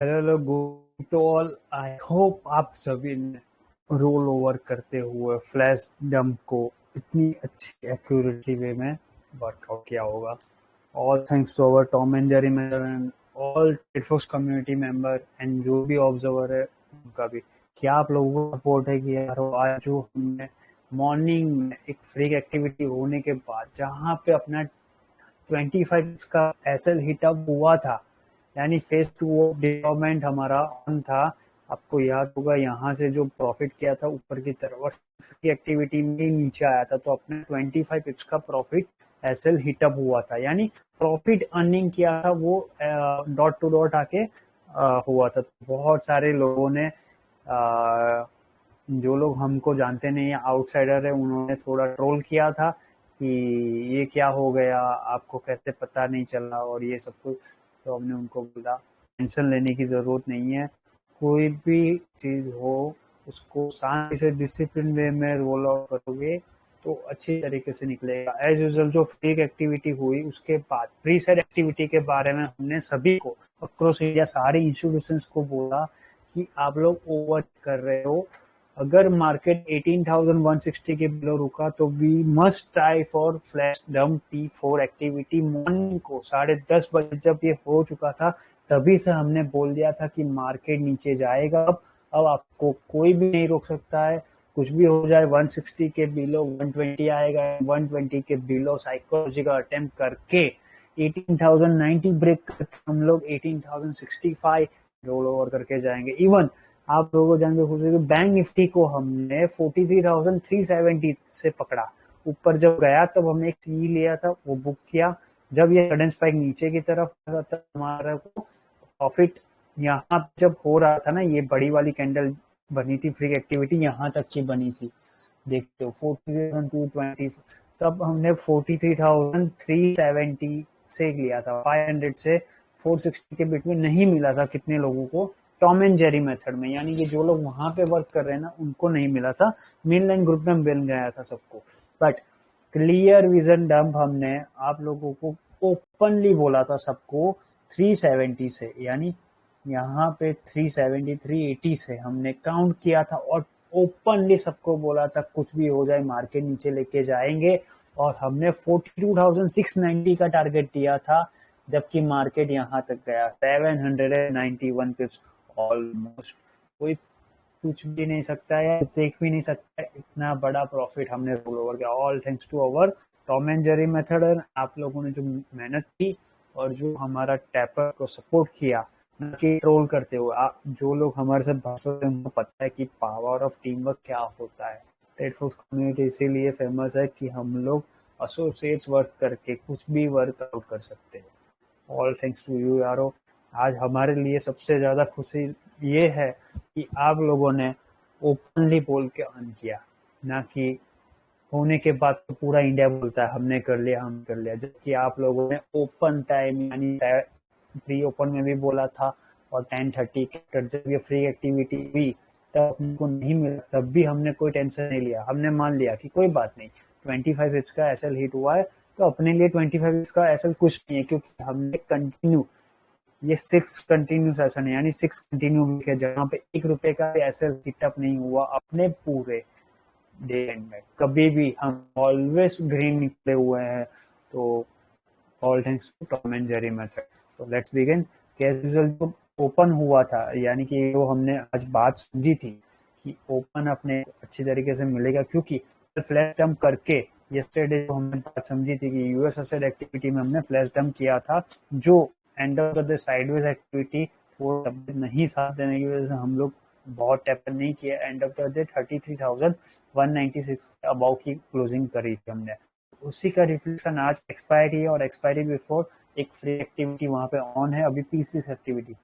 Hello good to all. I hope आप सभी ने रोल ओवर करते हुए फ्लैश डंप को इतनी अच्छी एक्यूरेटली वे में वर्कआउट किया होगा। All thanks to our Tom and Jerry member and all Tradeforce community member and जो भी ऑब्जर्वर है उनका भी। क्या आप लोगों को सपोर्ट है कि यार आज जो हमने मॉर्निंग में एक फ्री एक्टिविटी होने के बाद जहाँ पे अपना 25 का एसएल हिटअप हुआ था, यानी फेज 2 ऑफ डेवलपमेंट हमारा ऑन था। आपको याद होगा यहाँ से जो प्रॉफिट किया था ऊपर की तरफ और फ्री एक्टिविटी में ही नीचे आया था, तो अपने 25 पिप्स का प्रॉफिट एसएल हिटअप हुआ था, यानी प्रॉफिट अर्निंग किया था वो डॉट टू डॉट आके हुआ था। बहुत सारे लोगों ने जो लोग हमको जानते नहीं है, आउटसाइडर है, उन्होंने थोड़ा ट्रोल किया था कि ये क्या हो गया, आपको कैसे पता नहीं चला और ये सब कुछ। तो हमने उनको बोला टेंशन लेने की ज़रूरत नहीं है, कोई भी चीज़ हो उसको शांति से डिसिप्लिन वे में रोल आउट करोगे तो अच्छी तरीके से निकलेगा। एज यूजल जो फेक एक्टिविटी हुई उसके बाद प्री सेट एक्टिविटी के बारे में हमने सभी को अक्रॉस इंडिया सारे इंस्टीट्यूशंस को बोला कि आप लोग ओवर कर रहे हो। अगर मार्केट 18,160 के बिलो रुका तो we must try for flash dump T4 activity. Morning को 10:30 बजे जब ये हो चुका था तभी से हमने बोल दिया था कि मार्केट नीचे जाएगा। अब आपको कोई भी नहीं रोक सकता है, कुछ भी हो जाए। 160 के बिलो 120 आएगा, 120 के बिलो साइकोलॉजिकल अटेम्प्ट करके 18,090 ब्रेक करके हम लोग 18,065 रोल ओवर करके जाएंगे। इवन आप लोगों को जान के खुशी, बैंक निफ्टी को हमने 43,370 से पकड़ा, ऊपर जब गया तब हमने एक सी लिया था, वो बुक किया। जब ये सडन स्पाइक नीचे की तरफ था तब हमारा को प्रॉफिट यहाँ जब हो रहा था ना, ये बड़ी वाली कैंडल बनी थी, फ्री एक्टिविटी यहाँ तक की बनी थी, देखते हो 43,220, तब हमने 43,370 से लिया था। 500 से 460 के बिटवीन नहीं मिला था कितने लोगों को टॉम एंड जेरी मेथड में, यानी कि जो लोग वहां पे वर्क कर रहे हैं ना उनको नहीं मिला था, मेनलाइन ग्रुप में मिल गया था सबको। बट क्लियर विजन डंप हमने आप लोगों को ओपनली बोला था सबको 370 से, यानी यहाँ पे 370 380 से हमने काउंट किया था और ओपनली सबको बोला था कुछ भी हो जाए मार्केट नीचे लेके जाएंगे। और हमने 42,690 का टारगेट दिया था, जबकि मार्केट यहाँ तक गया 791 पिप्स ऑलमोस्ट। कोई कुछ भी नहीं सकता है, देख भी नहीं सकता है, इतना बड़ा प्रॉफिट हमने रोल ओवर किया। All thanks to our Tom and Jerry method. आप लोगों ने जो मेहनत की और जो हमारा टैपर को सपोर्ट किया, न कि ट्रोल करते हुए। जो लोग हमारे साथ भाषण में उनको पता है कि पावर ऑफ टीम वर्क क्या होता है। ट्रेडफोर्स कम्युनिटी इसीलिए फेमस है कि हम लोग एसोसिएट्स वर्क करके कुछ भी वर्कआउट कर सकते हैं। ऑल थैंक्स टू यू यारो। आज हमारे लिए सबसे ज्यादा खुशी ये है कि आप लोगों ने ओपनली बोल के अर्न किया, ना कि होने के बाद तो पूरा इंडिया बोलता है हमने कर लिया हम कर लिया, जबकि आप लोगों ने ओपन टाइम यानी प्री ओपन में भी बोला था और 10:30 के जब ये फ्री एक्टिविटी हुई तब हमको नहीं मिला, तब भी हमने कोई टेंशन नहीं लिया। हमने मान लिया कि कोई बात नहीं, 25 हिट्स का एसएल हिट हुआ है तो अपने लिए 25 हिट्स का एसएल कुछ नहीं है, क्योंकि हमने कंटिन्यू ये 6 कंटिन्यू सेशन है, यानी 6 कंटिन्यू वीक है जहाँ पे ₹1 का एसएल हिटअप नहीं हुआ अपने पूरे डे एंड में। कभी भी हम ऑलवेज ग्रीन निकले हुए हैं। तो all thanks to Tom and Jerry method. तो लेट्स बिगिन। कैजुअल जो ओपन हुआ था, यानी कि जो हमने आज बात समझी थी कि ओपन अपने अच्छी तरीके से मिलेगा, क्योंकि फ्लैश डंप करके यस्टरडे जो हमने बात समझी थी कि यूएस एसेट एक्टिविटी में हमने फ्लैश डंप किया था, जो and of the sideways activity वो नहीं साथ देने की वजह से हम लोग बहुत टैपर नहीं किया। End of the day 33,196 above की क्लोजिंग करी थी हमने। उसी का रिफ्लेक्शन आज एक्सपायरी और एक्सपायरी बिफोर एक फ्री एक्टिविटी वहां पे ऑन है, अभी पीसीस एक्टिविटी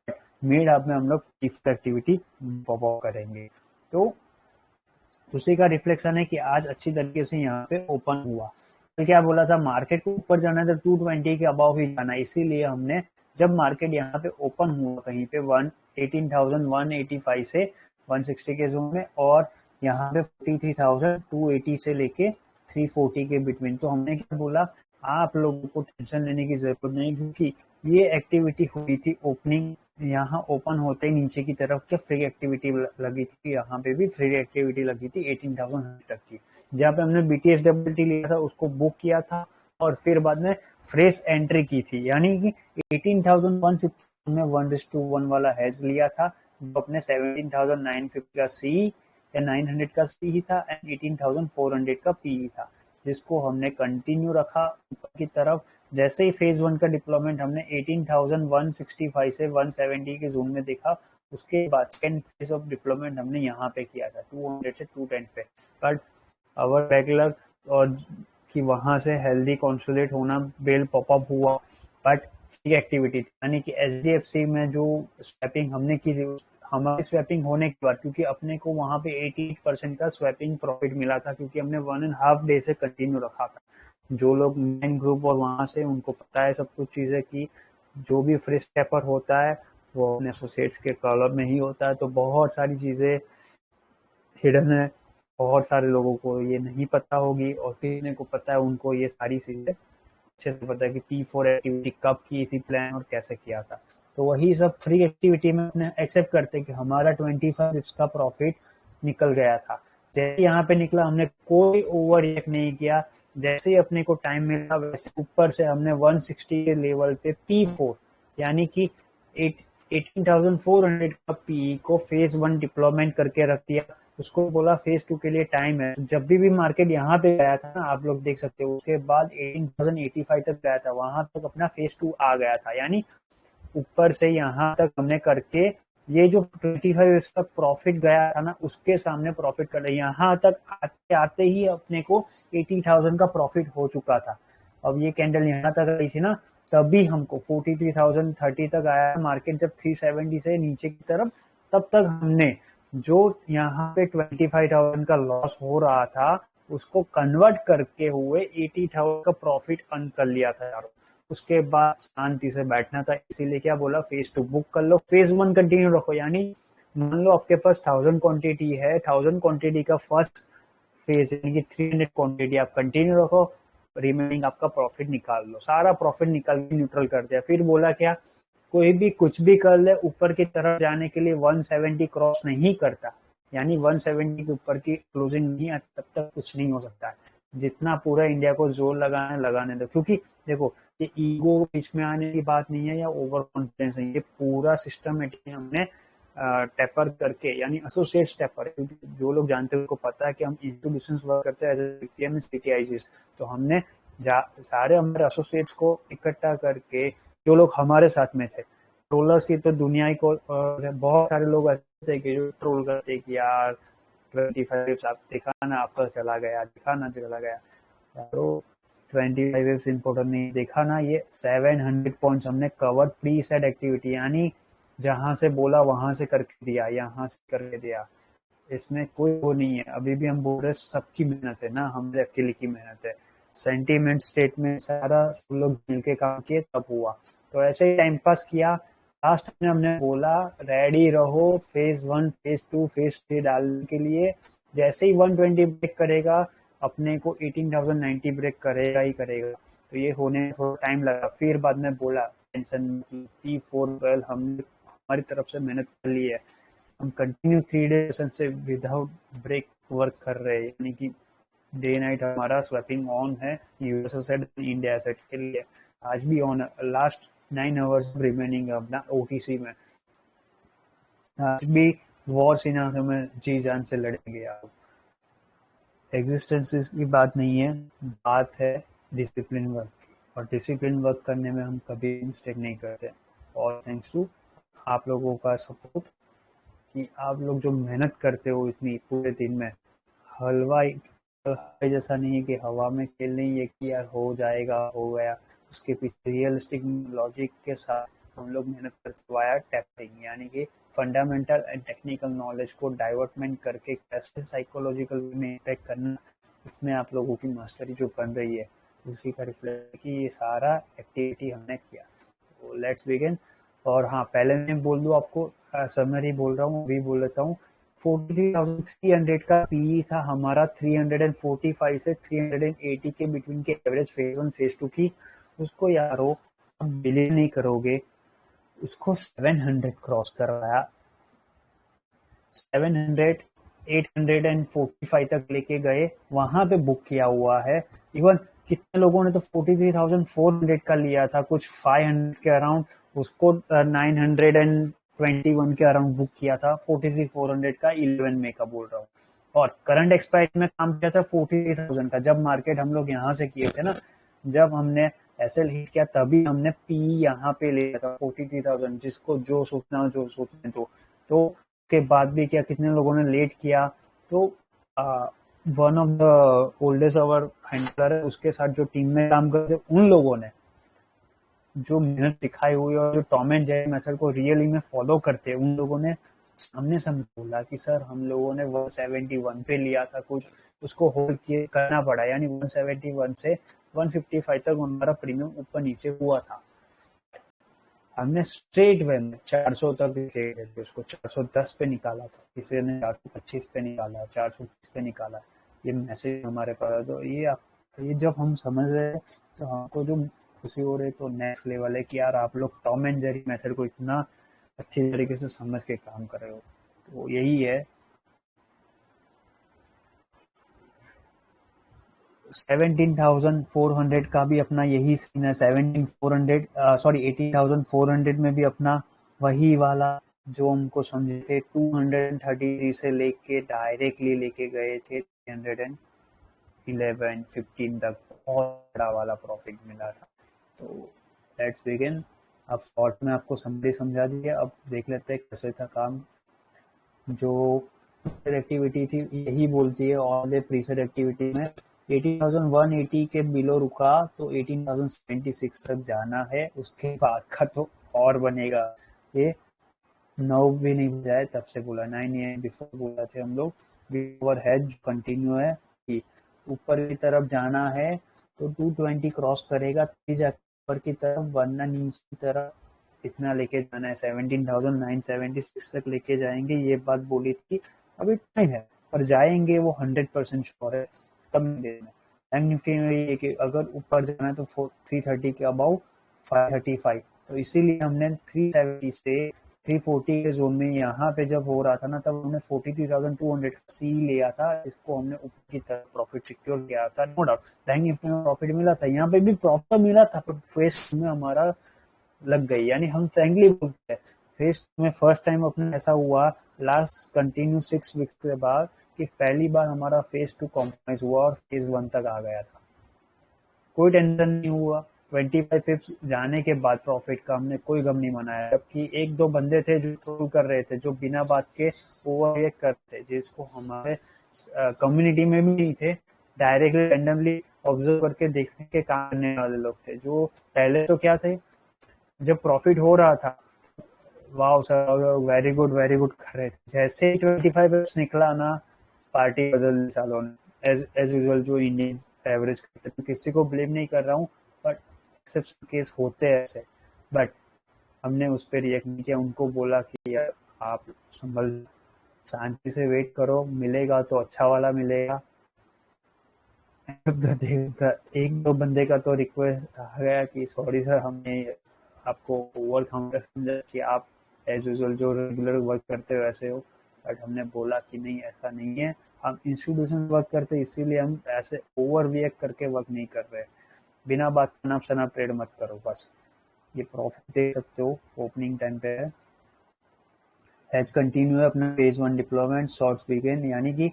मिड हाफ में हम लोग पीसीस एक्टिविटी पॉप करेंगे। तो उसी का रिफ्लेक्शन है कि आज अच्छी तरीके से यहाँ पे ओपन हुआ। तो क्या बोला था, मार्केट को ऊपर जाना है तो 220 के अबाव ही जाना, इसीलिए हमने जब मार्केट यहाँ पे ओपन हुआ कहीं पे 18,185 से 160 के जोन में और यहाँ पे 43,280 से लेके 340 के बिटवीन, तो हमने क्या बोला, आप लोगों को टेंशन लेने की जरूरत नहीं, क्योंकि ये एक्टिविटी हुई थी ओपनिंग यहाँ ओपन होते ही नीचे की तरफ क्या फ्री एक्टिविटी लगी थी, यहाँ पे भी फ्री एक्टिविटी लगी थी 18,000 तक की, जहाँ पे हमने BTS WT लिया था, उसको बुक किया था और फिर बाद में फ्रेश एंट्री की थी, यानी कि 18,150 में 1:1 वाला हैज लिया था, जो अपने 17,950 का सी या 900 का सी ही था एंड 18,400 का पी था, जिसको हमने कंटिन्यू रखा ऊपर की तरफ। जैसे ही फेज 1 का डिप्लॉयमेंट हमने 18,165 से 170 के जोन में देखा, उसके बाद सेकेंड फेज ऑफ डिप्लॉयमेंट हमने यहाँ पे किया था 200 से 210 पे, बट अवर बैकलग और कि वहां से हेल्दी कॉन्सुलेट होना, बेल पॉपअप हुआ, बट फ्री एक्टिविटी थी, यानी कि HDFC में जो स्वैपिंग हमने की थी, हमारी स्वैपिंग होने के बाद, क्योंकि अपने को वहां पे 88% का स्वैपिंग प्रॉफिट मिला था, क्योंकि हमने 1.5 डे से कंटिन्यू रखा था। जो लोग मेन ग्रुप और वहां से, उनको पता है सब कुछ चीजें कि जो भी फ्री स्टेपर होता है वो अपने एसोसिएट्स के कॉलम में ही होता है, तो बहुत सारी चीजें हिडन है, बहुत सारे लोगों को ये नहीं पता होगी, और किसी को पता है उनको ये सारी चीजें अच्छे से पता है कि P4 एक्टिविटी कब की थी प्लान और कैसे किया था। तो वही सब फ्री एक्टिविटी में अपने एक्सेप्ट करते कि हमारा 25 बिप्स का प्रॉफिट निकल गया था। जैसे यहाँ पे निकला, हमने कोई ओवर रिएक्ट नहीं किया, जैसे ही अपने को टाइम मिला वैसे ऊपर से हमने 160 के लेवल पे P4 यानी कि 18,400 का पी को फेज 1 डिप्लॉयमेंट करके रख दिया, उसको बोला फेज 2 के लिए टाइम है। जब भी मार्केट यहाँ पे गया था ना, आप लोग देख सकते हो, उसके बाद 18,085 तक गया था, वहां तक अपना फेज 2 आ गया था, यानी ऊपर से यहाँ तक हमने करके ये जो 25 का प्रॉफिट गया था ना, उसके सामने प्रॉफिट कर रहे, यहाँ तक आते आते ही अपने को 80,000 का प्रॉफिट हो चुका था। अब ये कैंडल यहाँ तक आई थी ना, तभी हमको 43,030 तक आया मार्केट, जब 370 से नीचे की तरफ, तब तक हमने जो यहाँ पे 25,000 का लॉस हो रहा था उसको कन्वर्ट करके हुए 80,000 का प्रॉफिट अर्न कर लिया था यार। उसके बाद शांति से बैठना था, इसीलिए क्या बोला, फेज 2 बुक कर लो, फेज 1 कंटिन्यू रखो, यानी मान लो आपके पास 1000 क्वांटिटी है, 1000 क्वांटिटी का फर्स्ट फेज यानी कि 300 क्वांटिटी आप कंटिन्यू रखो, रिमेनिंग आपका प्रॉफिट निकाल लो, सारा प्रॉफिट निकाल के न्यूट्रल कर दिया। फिर बोला क्या, कोई भी कुछ भी कर ले, ऊपर की तरफ जाने के लिए 170 क्रॉस नहीं करता, यानी 170 के ऊपर की क्लोजिंग नहीं आती, तब तक कुछ नहीं हो सकता है। जितना पूरा इंडिया को जोर लगाने दो, क्योंकि देखो ये ईगो बीच में आने की बात नहीं है या ओवर कॉन्फिडेंस नहीं, ये पूरा सिस्टमेटिक हमने टेपर करके, यानी एसोसिएट टेपर, जो लोग जानते हैं उनको पता है कि हम इंस्टीट्यूशंस वर्क करते हैं एज CTIGs, तो हमने सारे हमारे एसोसिएट्स को इकट्ठा करके, जो लोग हमारे साथ में थे, ट्रोलर्स की तो दुनिया को बहुत सारे लोग ऐसे थे कि जो ट्रोल करते कि यार 25 आप दिखाना, आपका चला गया, दिखाना चला गया, तो 25 इम्पोर्टेंट नहीं, देखा ना, ये 700 पॉइंट्स हमने कवर प्री सेट एक्टिविटी, यानी जहां से बोला वहां से करके दिया, यहाँ से करके दिया, इसमें कोई वो नहीं है। अभी भी हम बोल रहे सबकी मेहनत है ना, हमारे अकेले की मेहनत है, सेंटीमेंट स्टेट में सारा सब लोग मिलके काम किए तब हुआ। तो ऐसे ही टाइम पास किया, लास्ट में हमने बोला रेडी रहो फेज 1 फेज 2 फेज 3 डालने के लिए। जैसे ही 120 ब्रेक करेगा अपने को 18,090 ब्रेक करेगा ही करेगा, तो ये होने में थोड़ा टाइम लगा। फिर बाद में बोला टेंशन P4 वेल हमने हमारी तरफ से मेहनत कर ली है, हम कंटिन्यू 3 डेज से विदाउट ब्रेक वर्क कर रहे हैं, यानी कि डे नाइट हमारा स्वैपिंग ऑन है, यूएस एसेट इंडिया एसेट के लिए आज भी ऑन है। लास्ट 9 आवर्स रिमेनिंग अपना OTC में, आज भी वॉर सिनारियो में जी जान से लड़ेंगे आप। एग्जिस्टेंस की बात नहीं है, बात है डिसिप्लिन वर्क की, और डिसिप्लिन वर्क करने में हम कभी मिस्टेक नहीं करते। और थैंक्स टू आप लोगों का सपोर्ट कि आप लोग जो मेहनत करते हो इतनी पूरे दिन में, हलवा जैसा नहीं है कि हवा में खेल नहीं है कि यार हो जाएगा हो गया, उसके पीछे रियलिस्टिक लॉजिक के साथ हम लोग मेहनत करते वाया टैपिंग, यानी कि फंडामेंटल एंड टेक्निकल नॉलेज को डाइवर्टमेंट करके कैसे साइकोलॉजिकल में इम्पैक्ट करना, इसमें आप लोगों की मास्टरी जो बन रही है उसी का रिफ्लेक्ट कि ये सारा एक्टिविटी हमने किया। तो लेट्स बिगिन। और हाँ, पहले मैं बोल दूँ आपको, समरी बोल रहा हूँ, अभी बोल लेता हूँ, 43,300 का पीई था हमारा, 345 से 380 के बिटवीन के एवरेज फेज 1 फेज 2 की, उसको यारो आप बिलीव नहीं करोगे, उसको 700 क्रॉस करवाया, 700 845 तक लेके गए, वहां पे बुक किया हुआ है। इवन कितने लोगों ने तो 43,400 का लिया था, कुछ 500 के अराउंड, उसको 921 के अराउंड बुक किया था। 43,400 का 11 में का बोल रहा हूँ। और करंट एक्सपायरी में काम किया था 43,000 का, जब मार्केट हम लोग यहाँ से किए थे ना, जब हमने एसएल हिट किया तभी हमने पी यहाँ पे लिया था 43,000, जिसको जो सोचना तो के बाद भी क्या कितने लोगों ने लेट किया। तो one of the oldest our handler है, उसके साथ जो टीम में काम करते उन लोगों ने जो मेहनत दिखाई हुई और जो टॉम एंड जेरी मेथड को रियली में फॉलो करते हैं, उन लोगों ने सामने से बोला कि सर हम लोगों ने 171 पे लिया था कुछ, उसको होल्ड किए करना पड़ा, यानी 171 से 155 तक हमारा प्रीमियम ऊपर नीचे हुआ था। हमने स्ट्रेट वे में 400 तक थे, उसको 410 पे निकाला था, किसी ने 425 पे निकाला, 430 पे निकाला। ये मैसेज हमारे पास, तो ये जब हम समझ रहे हैं तो हमको जो खुशी हो रही तो नेक्स्ट लेवल है कि यार आप लोग टॉम एंड जेरी मेथड को इतना अच्छी तरीके से समझ के काम कर रहे हो। तो यही है। 17,400 का भी अपना यही सीन है। 17,400 सॉरी 18,400 में भी अपना वही वाला जो हमको समझे थे, 233 से लेके डायरेक्टली लेके गए थे 311 15 तक, बहुत बड़ा वाला प्रॉफिट मिला था। तो लेट्स बिगिन। अब शॉर्ट में आपको समझा दिया, अब देख लेते हैं कैसे था काम। जो एक्टिविटी थी यही बोलती है ऑल डे प्रीसेट एक्टिविटी में 18,180 के बिलो रुका तो 18,076 तक जाना है, उसके बाद का तो और बनेगा। ये 9 भी नहीं बजाए तब से बोला, 9 AM बिफोर बोला थे हम लोग। बिफोर है जो कंटिन्यू है कि ऊपर की तरफ जाना है तो 220 क्रॉस करेगा तभी जाकर ऊपर की तरफ, वरना नीचे की तरफ इतना लेके जाना है, 17,976 तक लेके जाएंगे, ये बात बोली थी। अभी टाइम है पर जाएंगे वो 100% श्योर है। तब देना बैंक निफ्टी में ये कि अगर ऊपर जाना है तो 330 के अबाउ 535, तो इसीलिए हमने 370 से 340 के जोन में यहाँ पे जब हो रहा था ना, तब हमने 43,200 का सी लिया था, इसको हमने ऊपर की तरफ प्रॉफिट सिक्योर किया था। नो डाउट बैंक निफ्टी में प्रॉफिट मिला था, यहाँ पे भी प्रॉफिट मिला था, पर फेस में हमारा लग गई। यानी हम फ्रेंकली बोलते हैं, फेज में फर्स्ट टाइम अपने ऐसा हुआ लास्ट कंटिन्यू 6 वीक्स के बाद कि पहली बार हमारा फेज 2 कॉम्प्रोमाइज हुआ और फेज 1 तक आ गया था। कोई टेंशन नहीं हुआ, 25 पिप्स जाने के बाद प्रॉफिट का हमने कोई गम नहीं मनाया, जबकि एक दो बंदे थे जो ट्रोल कर रहे थे, जो बिना बात के ओवररिएक्ट करते, जिसको हमारे कम्युनिटी में भी नहीं थे, डायरेक्टली रैंडमली ऑब्जर्व करके देखने के काम करने वाले लोग थे। जो पहले तो क्या थे, जब प्रॉफिट हो रहा था वाओ सर वेरी गुड कर रहे थे, जैसे ही 25 निकला ना पार्टी बदल दी सालों ने, एज यूजुअल जो इंडियन एवरेज करते हैं। किसी को ब्लेम नहीं कर रहा हूँ, बट एक्सेप्शन केस होते हैं ऐसे। बट हमने उस पर रिएक्ट नहीं किया, उनको बोला कि यार आप संभल, शांति से वेट करो, मिलेगा तो अच्छा वाला मिलेगा। एक दो बंदे का तो रिक्वेस्ट आ गया कि सॉरी सर हमने आपको ओवर काउंटर समझा कि आप एज यूजुअल जो रेगुलर वर्क करते हो वैसे हो, बट हमने बोला कि नहीं ऐसा नहीं है, हम इंस्टीट्यूशन वर्क करते इसीलिए हम ऐसे ओवर रिएक्ट करके वर्क नहीं कर रहे। बिना बात का सना ट्रेड मत करो बस। ये प्रॉफिट देख सकते हो ओपनिंग टाइम पे है। एज कंटिन्यू है अपना फेज 1 डिप्लॉयमेंट, शॉर्ट्स बिगिन, यानी कि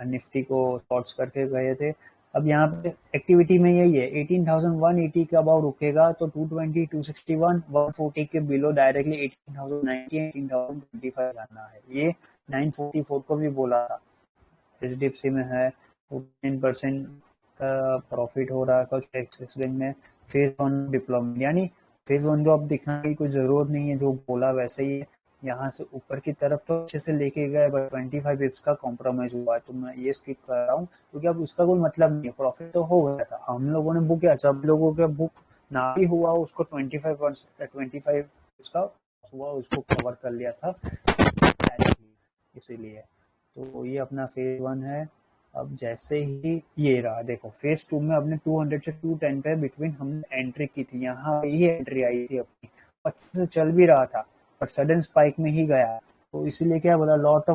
निफ्टी को शॉर्ट्स करके गए थे। अब यहाँ पे एक्टिविटी में यही है, 18,180 के अबाउ रुकेगा तो 220, 261, 140 के बिलो डायरेक्टली 18,090, 18,025 जाना है। ये 944 को भी बोला था, एचडीएफसी में है 14% का प्रॉफिट हो रहा है कुछ एक्सिस बैंक में। फेज 1 डिप्लॉयमेंट, यानी फेज 1 जो अब दिखाने की कोई जरूरत नहीं है, जो बोला वैसे ही है। यहाँ से ऊपर की तरफ तो अच्छे से लेके गए, बट 25 पिप्स का कॉम्प्रोमाइज हुआ, तो मैं ये स्किप कर रहा हूँ क्योंकि अब उसका कोई मतलब नहीं है। प्रॉफिट तो हो गया था, हम लोगों ने बुक किया, सब लोगों का बुक ना भी हुआ उसको 25 का हुआ, उसको कवर कर लिया था इसीलिए। तो ये अपना फेज 1 है। अब जैसे ही ये रहा, देखो फेज 2 में अपने 200 से 210 पे बिटवीन हमने एंट्री की थी, यहाँ ही एंट्री आई थी अपनी। अच्छे से चल भी रहा था, पर सडन स्पाइक में ही गया। तो इसीलिए क्या बोला, lot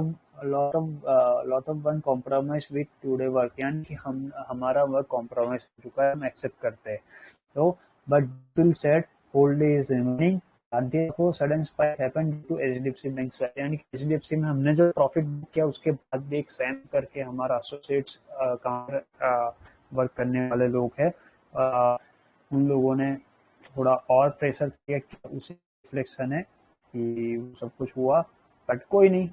of one compromise with today work, यानी कि हमारा वर्क कॉम्प्रोमाइज हो चुका है, हम एक्सेप्ट करते हैं। तो but bill said hold is remaining, को sudden spike happened to HDFC bank, यानी कि एचडीएफसी में हमने जो प्रॉफिट बुक किया उसके बाद भी एक सैम करके हमारा एसोसिएट्स वर्क करने वाले लोग हैं, उन लोगों ने थोड़ा और प्रेशर किया कि उसे रिफ्लेक्शन है कि सब कुछ हुआ, बट कोई नहीं,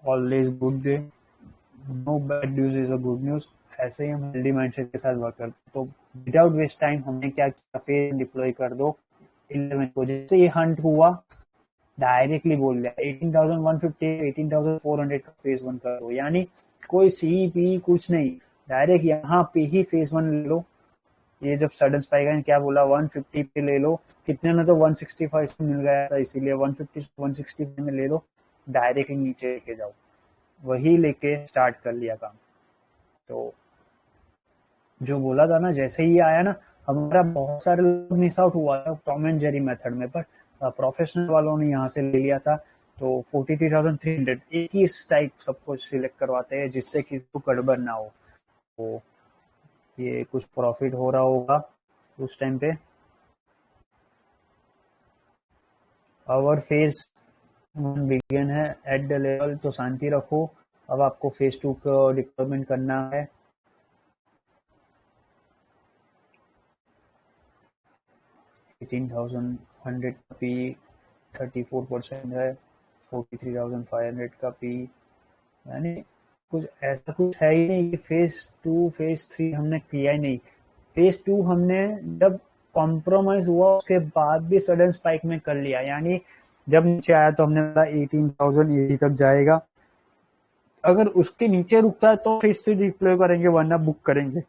always good day, no bad news is a good news. ऐसे ही हम हेल्दी माइंडसेट के साथ वर्क करते हैं। तो विदाउट वेस्ट टाइम हमने क्या किया, फेज डिप्लॉय कर दो 11 को। जैसे ये हंट हुआ डायरेक्टली बोल दिया 18,150 18,400 का फेज वन करो, यानी कोई सी पी कुछ नहीं, डायरेक्ट यहाँ पे ही फेज वन ले लो। ये जब सडन स्पाइक है क्या बोला, 150 पे ले लो, कितने में तो 165 से मिल गया था, इसीलिए 150 160 में ले लो, डायरेक्टली नीचे लेके जाओ, वही लेके स्टार्ट कर लिया काम। तो जो बोला था ना, जैसे ही आया ना, हमारा बहुत सारे लोग मिस आउट हुआ था टॉम एंड जेरी मेथड में, पर प्रोफेशनल वालों ने यहाँ से ले लिया था। तो 43,300 एक ही स्ट्राइक सबको सिलेक्ट करवाते हैं जिससे किसी को गड़बड़ ना हो। तो ये कुछ प्रॉफिट हो रहा होगा उस टाइम पे। और फेज वन बिगिन है एट द लेवल, तो शांति रखो। अब आपको फेज टू को डिप्लॉयमेंट करना है। $18,100 का पी 34% है, 43,500 का पी, यानी कुछ ऐसा कुछ है ही नहीं कि फेज टू फेज थ्री हमने किया ही नहीं। फेज टू हमने जब कॉम्प्रोमाइज हुआ उसके बाद भी सडन स्पाइक में कर लिया, यानी जब नीचे आया तो हमने बोला 18,080 तक जाएगा, अगर उसके नीचे रुकता है तो फेज थ्री डिप्लॉय करेंगे, वरना बुक करेंगे।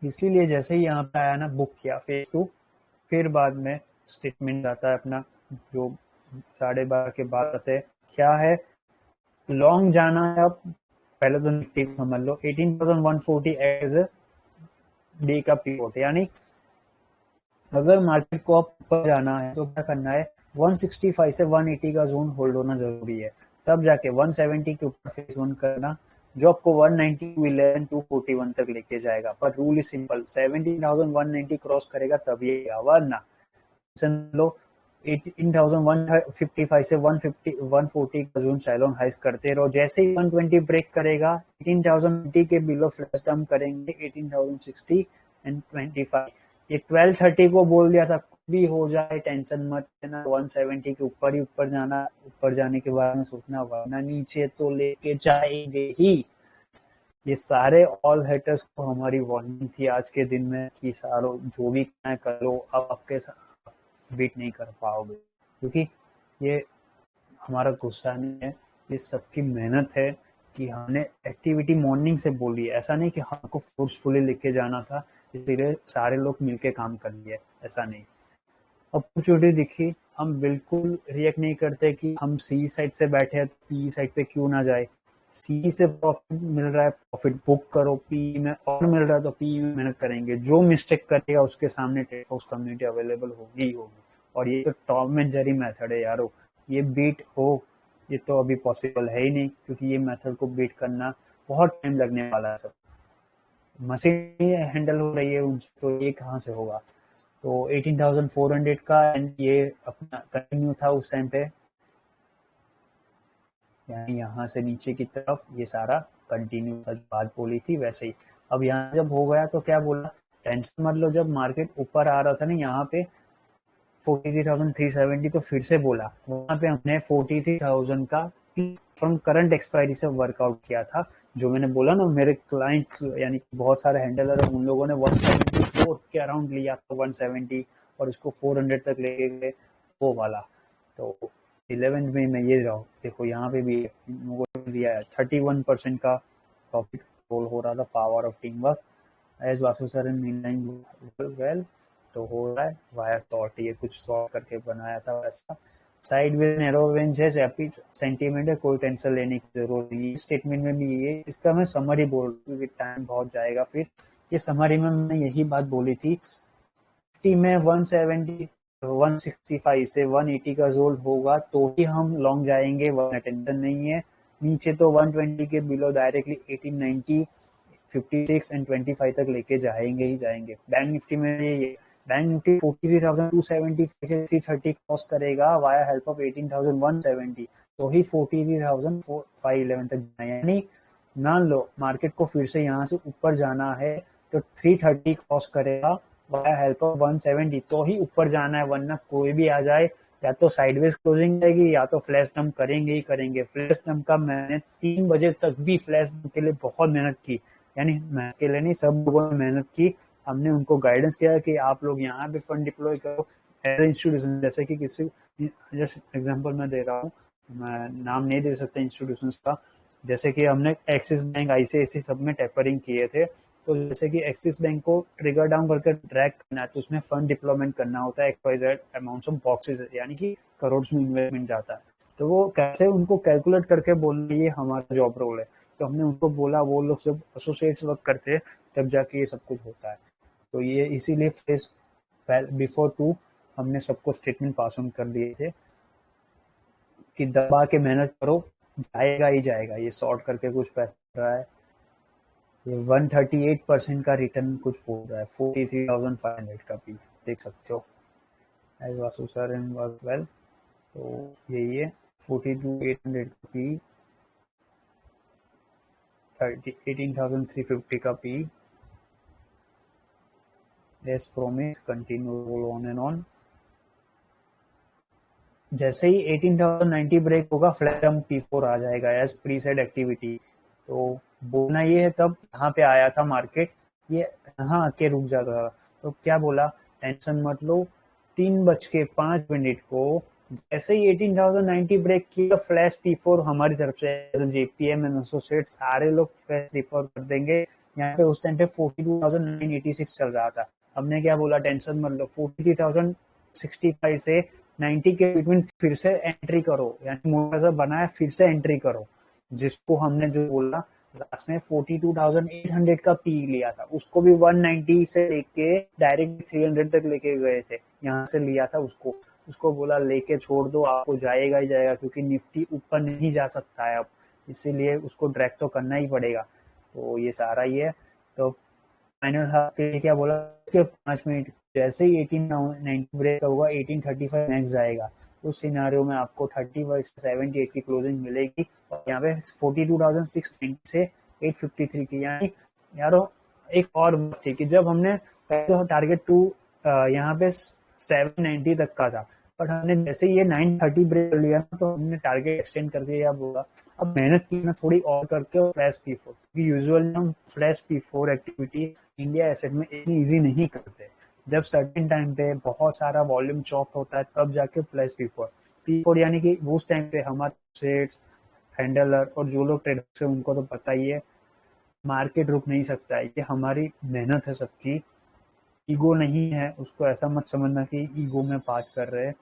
इसीलिए जैसे ही यहाँ पे आया ना, बुक किया फेज टू, फिर बाद में स्टेटमेंट आता है अपना जो 12:30 के बाद आते हैं। क्या है, लॉन्ग जाना है। अब पहले तो निफ्टी समझ लो 18,140 एज डे का पीवोट, यानी अगर मार्केट को अब ऊपर जाना है तो क्या करना है, 165 से 180 का जोन होल्ड होना जरूरी है, तब जाके 170 के ऊपर फेज वन करना, जो आपको 190 टू 11 टू 41 तक लेके जाएगा। पर रूल इज सिंपल, 17,190 क्रॉस करेगा तब ये, वरना लो 18,155 से 140 का जोन सैलोन हाइस करते रहो। जैसे ही 120 ब्रेक करेगा 18,080 के बिलो फ्लैश डंप करेंगे 18,060 एंड 25। ये 1230 को बोल दिया था, भी हो जाए टेंशन मत लेना, 170 के ऊपर ही ऊपर जाना, ऊपर जाने के बारे में सोचना, वरना नीचे तो लेके जाएंगे ही। ये सारे ऑल हेटर्स को हमारी वार्निंग थी आज के दिन में कि सारो जो भी कर लो, अब आपके बीट नहीं कर पाओगे, क्योंकि ये हमारा गुस्सा नहीं है, ये सबकी मेहनत है कि हमने एक्टिविटी मॉर्निंग से बोली है। ऐसा नहीं कि हमको फोर्सफुली लेके जाना था इसलिए सारे लोग मिलके काम कर लिए, ऐसा नहीं। अपॉर्चुनिटी दिखी, हम बिल्कुल रिएक्ट नहीं करते कि हम सी साइड से बैठे हैं तो पी साइड पे क्यों ना जाए। सी से प्रॉफिट मिल रहा है, प्रॉफिट बुक करो, पी में और मिल रहा है तो पी में मेहनत करेंगे। जो मिस्टेक करेगा उसके सामने टेक्स कम्युनिटी अवेलेबल होगी ही होगी। और ये तो टॉम एंड जेरी मेथड है यारो, ये बीट हो ये तो अभी पॉसिबल है ही नहीं, क्योंकि ये मेथड को बीट करना बहुत टाइम लगने वाला है। सब मशीन हैंडल हो रही है उनसे, तो ये कहाँ से होगा। तो 18,400 का एंड ये अपना कंटिन्यू था उस टाइम पे, यानी यहाँ से नीचे की तरफ ये सारा कंटिन्यू था, जो बात बोली थी वैसे ही। अब यहाँ जब हो गया तो क्या बोला, टेंशन मत लो, जब मार्केट ऊपर आ रहा था ना यहाँ पे 43,370, तो फिर से बोला वहां पे हमने 43,000 का फ्रॉम करंट एक्सपायरी से वर्कआउट किया था। जो मैंने बोला ना, मेरे क्लाइंट यानी बहुत सारे हैंडलर है, उन लोगों ने 174 के अराउंड लिया था 170, और इसको 400 तक लेके गए, वो वाला। तो 11 में मैं ये रहा हूँ, देखो यहाँ पे भी दिया है 31% का प्रॉफिट रोल हो रहा था, power of team work as Vasu sir well. तो हो रहा है वाया थॉट, ये कुछ सॉल्व करके बनाया था वैसा। साइड में नैरो रेंज है, हैप्पी सेंटीमेंट है, कोई टेंशन लेने की जरूरत नहीं। स्टेटमेंट में भी ये, इसका मैं समरी बोल रहा हूँ क्योंकि टाइम बहुत जाएगा फिर। ये समरी में मैंने यही बात बोली थी निफ्टी में 170 165 से 180 का जोन होगा तो ही हम लॉन्ग जाएंगे, वरना टेंशन नहीं है। नीचे तो 120 के बिलो डायरेक्टली 1890 56 एंड 25 तक लेके जाएंगे ही जाएंगे। बैंक निफ्टी में ये बैंक निफ्टी 43,270 से 330 क्रॉस करेगा वाया हेल्प ऑफ 18,170 तो ही 43,511 तक जाए। यानी मान लो मार्केट को फिर से यहाँ से ऊपर जाना है तो 330 क्रॉस करेगा वाया हेल्प ऑफ 170 तो ही ऊपर जाना है, वरना कोई भी आ जाए या तो साइडवेज क्लोजिंग रहेगी या तो फ्लैश डंप करेंगे ही करेंगे। फ्लैश डंप का मैंने 3 बजे तक भी फ्लैश डंप के लिए बहुत मेहनत की, यानी मैं अकेले नहीं सब लोगों ने मेहनत की। हमने उनको गाइडेंस किया कि आप लोग यहाँ पे फंड डिप्लॉय करो एज इंस्टीट्यूशन, जैसे कि किसी जैसे एग्जांपल मैं दे रहा हूँ, मैं नाम नहीं दे सकता इंस्टीट्यूशंस का, जैसे कि हमने एक्सिस बैंक आईसीआईसी सब में टेपरिंग किए थे। तो जैसे कि एक्सिस बैंक को ट्रिगर डाउन करके ट्रैक करना है तो उसमें फंड डिप्लॉयमेंट करना होता है एक्सवाइजेड अमाउंट ऑफ बॉक्सेस, यानी कि करोड़ में इन्वेस्टमेंट जाता है। तो वो कैसे उनको कैलकुलेट करके बोलना ये हमारा जॉब रोल है। तो हमने उनको बोला, वो लोग जब एसोसिएट्स वर्क करते हैं तब जाके ये सब कुछ होता है। तो ये इसीलिए फेज बिफोर 2 हमने सबको स्टेटमेंट पास ऑन कर दिए थे कि दबा के मेहनत करो, जाएगा ही जाएगा। ये शॉर्ट करके कुछ पैसा रहा है, ये 138% का रिटर्न कुछ बोल रहा है, 43,500 का भी देख सकते हो as Vasu sir and was well. तो यही है 42,800 का पी, 18,350 का P. As promise continue roll on and on. जैसे ही 18,090 ब्रेक होगा फ्लैटम P4 आ जाएगा एज प्रीसेट एक्टिविटी। तो बोलना ये है, तब यहाँ पे आया था मार्केट, ये यहाँ आके रुक जाता था। तो क्या बोला, टेंशन मत लो, 3:05 को जैसे ही 18,090 ब्रेक किया फ्लैश P4 हमारी तरफ से जेपीएम एंड एसोसिएट सारे लोग फ्लैश रिफर कर देंगे। यहाँ पे उस टाइम पे 42,986 चल रहा था। हमने क्या बोला, टेंशन मत लो, 43,065 से 90 के बिटवीन फिर से एंट्री करो, यानी मोटा सा बनाया फिर से एंट्री करो। जिसको हमने जो बोला लास्ट में 42,800 का पी लिया था, उसको भी 190 से लेके डायरेक्ट 300 तक लेके गए थे, यहाँ से लिया था उसको बोला लेके छोड़ दो, आपको जाएगा ही जाएगा, क्योंकि निफ्टी ऊपर नहीं जा सकता है अब, इसीलिए उसको ड्रैग तो करना ही पड़ेगा। तो ये सारा ही है। तो फाइनल हाफ के लिए क्या बोला, 5 मिनट जैसे ही 1890 ब्रेक होगा 1835 नेक्स्ट जाएगा, उस सिनारियो में आपको 30/78 की क्लोजिंग मिलेगी। और यहाँ पे 42,690 से 853 की, यानी यारो एक और बात थी कि जब हमने पहले टारगेट 2 यहाँ पे 790 तक का था, बट हमने जैसे ये 930 ब्रेक कर लिया तो हमने टारगेट एक्सटेंड कर दिया। बोला अब मेहनत की ना थोड़ी और करके फ्लैश P4, क्योंकि यूजुअली हम flash P4 activity India asset में इतनी इजी नहीं करते। जब सर्टेन टाइम पे बहुत सारा वॉल्यूम चॉप होता है तब जाके फ्लैश P4 यानी कि उस टाइम पे हमारे ट्रेड्स हैंडलर और जो लोग ट्रेडर से उनको तो पता ही है मार्केट रुक नहीं सकता है, ये हमारी मेहनत है सबकी, ईगो नहीं है। उसको ऐसा मत समझना कि ईगो में बात कर रहे हैं,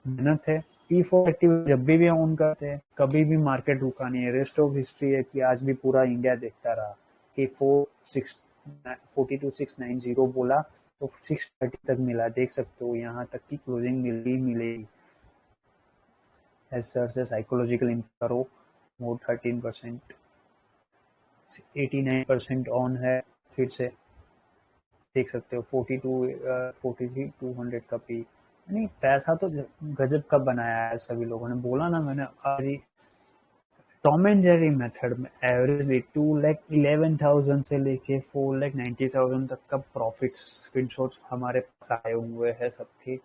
मेहनत है। P4 एक्टिविटी जब भी ऑन करते हैं कभी भी मार्केट रुका नहीं है। रेस्ट ऑफ हिस्ट्री है कि आज भी पूरा इंडिया देखता रहा कि 42,690 बोला तो 630 तक मिला, देख सकते हो यहाँ तक की क्लोजिंग मिलेगी। सर से साइकोलॉजिकल इम्पैक्ट करो, मोर 13%, 89% ऑन है, फिर से देख सकते हो 43,200 का पी, यानी पैसा तो गजब का बनाया है सभी लोगों ने। बोला ना मैंने, टॉम एंड जेरी मेथड में एवरेजली 2,11,000 से लेके 4,90,000 तक का प्रॉफिट स्क्रीनशॉट्स हमारे पास आए हुए हैं सबके।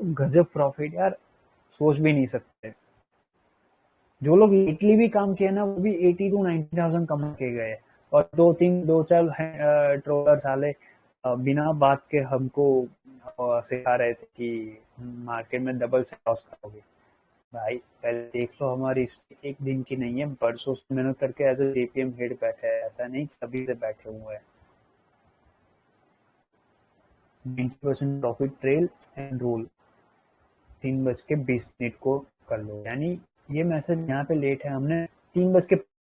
गजब प्रॉफिट यार, सोच भी नहीं सकते। जो लोग लेटली भी काम किए ना वो भी 80 to 90,000 कमा के गए, और 2-4 ट्रोलर साले बिना बात के हमको सिखा रहे थे कि मार्केट में डबल से लॉस करोगे। भाई पहले देख लो, हमारी एक दिन की नहीं है, बरसों से मेहनत करके एज ए जेपीएम हेड बैठे हैं, ऐसा नहीं कभी से बैठे हुए हैं। 90% प्रॉफिट ट्रेल एंड रोल 3:20 को कर लो। यानी ये मैसेज यहाँ पे लेट है, हमने 3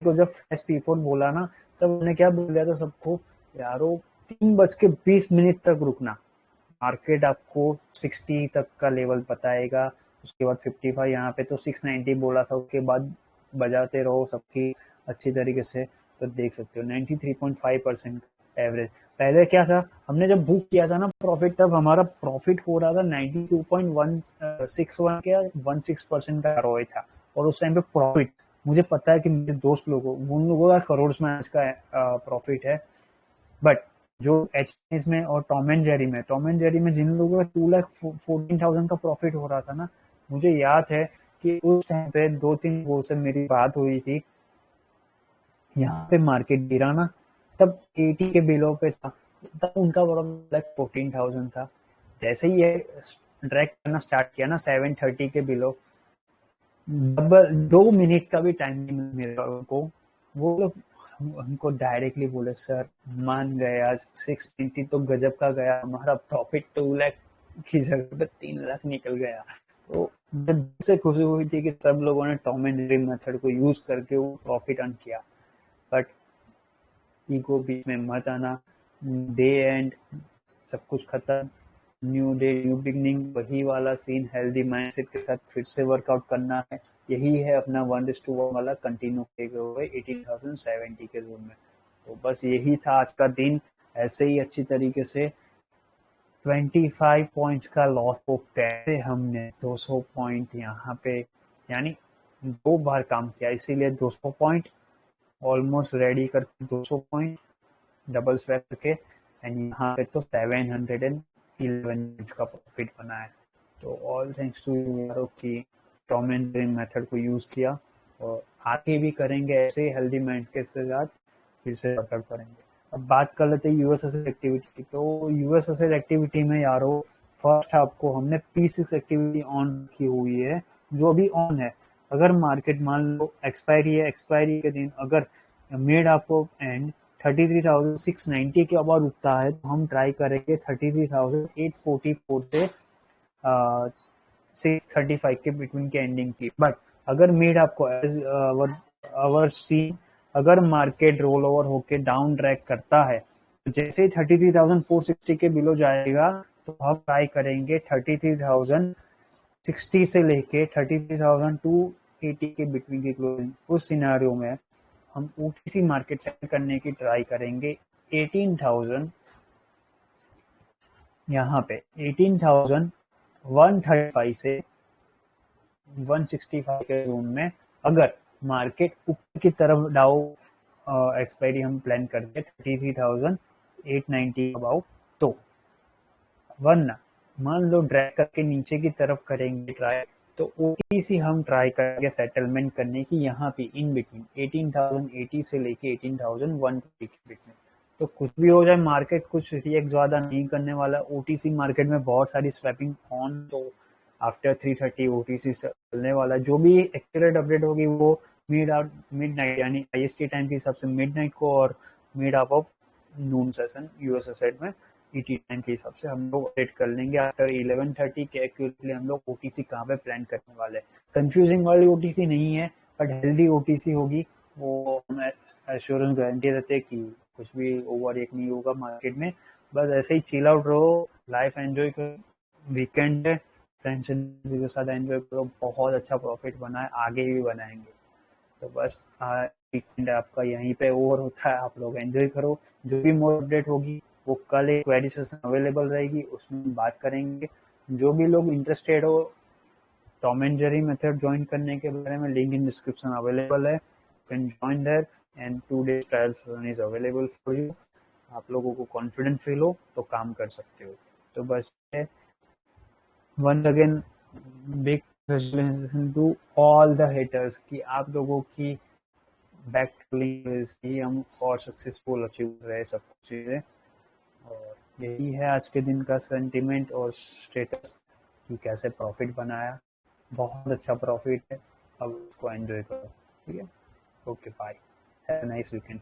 को जब फ्लैश P4 बोला ना तब हमने क्या बोल दिया था सबको, यारो 3:20 तक रुकना, मार्केट आपको 60 तक का लेवल बताएगा, उसके बाद 55, यहाँ पे तो 690 बोला था, उसके बाद बजाते रहो सबकी अच्छी तरीके से, तो देख सकते हो 93.5% एवरेज। पहले क्या था, हमने जब बुक किया था ना प्रॉफिट, तब हमारा प्रॉफिट हो रहा था 92.161 के 16% का ROI था, और उस टाइम पे प्रॉफिट, मुझे पता है कि मेरे दोस्त लोगों, उन लोगों का करोड़ में आज का प्रॉफिट है। बट जो एच में और टॉम एंड जेरी में जिन लोगों का 2,14,000 का प्रॉफिट हो रहा था ना, मुझे याद है कि उस टाइम पे 2-3 लोगों से मेरी बात हुई थी, यहाँ पे मार्केट गिरा ना, तब 80 के बिलो पे था, तब उनका लाइक 14,000 था। जैसे ही ये ड्रैग करना स्टार्ट किया ना 730 के बिलो, डबल 2 मिनट का भी टाइम नहीं मिला उनको, वो लोग हमको डायरेक्टली बोले सर मान गए, आज 690 तो गजब का गया, हमारा प्रॉफिट 2 लाख की जगह पे 3 लाख निकल गया। तो दिल से खुशी हुई थी कि सब लोगों ने टॉम एंड जेरी मेथड को यूज करके वो प्रॉफिट अर्न किया। बट ईगो बीच में मत आना, डे एंड सब कुछ खत्म, न्यू डे न्यू बिगनिंग, वही वाला सीन, हेल्दी माइंडसेट के साथ फिर से वर्कआउट करना है। यही है अपना 1:1 वाला कंटिन्यू किए हुए 18,070 के जोन में। तो बस यही था आज का दिन। ऐसे ही अच्छी तरीके से 25 पॉइंट्स का लॉस को कैसे हमने 200 पॉइंट यहाँ पे, यानी 2 बार काम किया, इसीलिए 200 पॉइंट ऑलमोस्ट रेडी करके 200 पॉइंट डबल स्वैप करके, एंड यहाँ पे तो 711 का प्रॉफिट बना है। तो ऑल थैंक्स टू यू यारों की टॉम एंड जेरी मेथड को यूज किया, और आगे भी करेंगे ऐसे हेल्दी माइंड के साथ, फिर से वर्कआउट करेंगे। अब बात कर लेते हैं यूएसएसएल एक्टिविटी की। तो यूएसएसएल एक्टिविटी में यारों फर्स्ट आपको हमने P6 एक्टिविटी ऑन की हुई है, जो अभी ऑन है। अगर मार्केट मान लो एक्सपायरी है, एक्सपायरी के दिन अगर मिड आपको एंड 33,690 के अबाउट उठता है, तो हम ट्राई करेंगे 33,844 से 635 के बिटवीन के एंडिंग की। बट अगर मिड आपको अवर सी, अगर मार्केट रोल ओवर होके डाउन ट्रैक करता है, तो जैसे ही 33,460 के बिलो जाएगा, तो हम ट्राई करेंगे 33,060 से लेके 33,280 के बिटवीन की क्लोजिंग। उस सिनेरियो में हम ओटीसी मार्केट सेल करने की ट्राई करेंगे 18,000, यहाँ पे 18,135 से 165 के जोन में। अगर मार्केट ऊपर की तरफ डाउ एक्सपायरी हम प्लान करते 33,890 अबाउट, तो वरना मान लो ड्रैग करके नीचे की तरफ करेंगे ट्राई, तो ओटीसी हम ट्राई करेंगे सेटलमेंट करने की यहाँ पे इन बिटवीन 18,080 से लेके 18,150 के बीच में। तो कुछ भी हो जाए, मार्केट कुछ रिएक्ट ज्यादा नहीं करने वाला। ओटीसी मार्केट में बहुत सारी स्वैपिंग ऑन, तो आफ्टर 3:30 ओटीसी चलने वाला। जो भी एक्यूरेट अपडेट होगी वो मिड नाइट यानी आईएसटी टाइम के हिसाब से मिड नाइट को, और mid half of Noon session USA side में ईटी टाइम के हिसाब से हम लोग अपडेट कर लेंगे। आफ्टर 11:30 के एक्यूरेटली हम लोग ओटीसी कहाँ पे प्लान करने वाले। कंफ्यूजिंग वाली ओटीसी नहीं है, बट हेल्दी ओटीसी होगी, वो हम एश्योरेंस गारंटी देते हैं कि कुछ भी ओवर एक नहीं होगा मार्केट में। बस ऐसे ही चिल आउट रहो, लाइफ एंजॉय करो, वीकेंड है, फ्रेंड्स के साथ एंजॉय करो, बहुत अच्छा प्रॉफिट बना है, आगे भी बनाएंगे। तो बस वीकेंड आपका यहीं पे ओवर होता है, आप लोग एंजॉय करो। जो भी मोर अपडेट होगी वो कल एक क्वेरी सेशन अवेलेबल रहेगी, उसमें बात करेंगे। जो भी लोग इंटरेस्टेड हो Tom and Jerry method join करने के बारे में, लिंक इन डिस्क्रिप्शन अवेलेबल है, can join there, and 2 days trial session is available for you. आप लोगों को कॉन्फिडेंट फील हो तो काम कर सकते हो। तो बस once again big congratulations to all the haters कि आप लोगों की बैक ही हम और सक्सेसफुल अचीव कर रहे सब कुछ चीजें। और यही है आज के दिन का सेंटिमेंट और स्टेटस कि कैसे प्रॉफिट बनाया। बहुत अच्छा प्रॉफिट है, अब उसको एंजॉय करो। ठीक है, okay bye, have a nice weekend.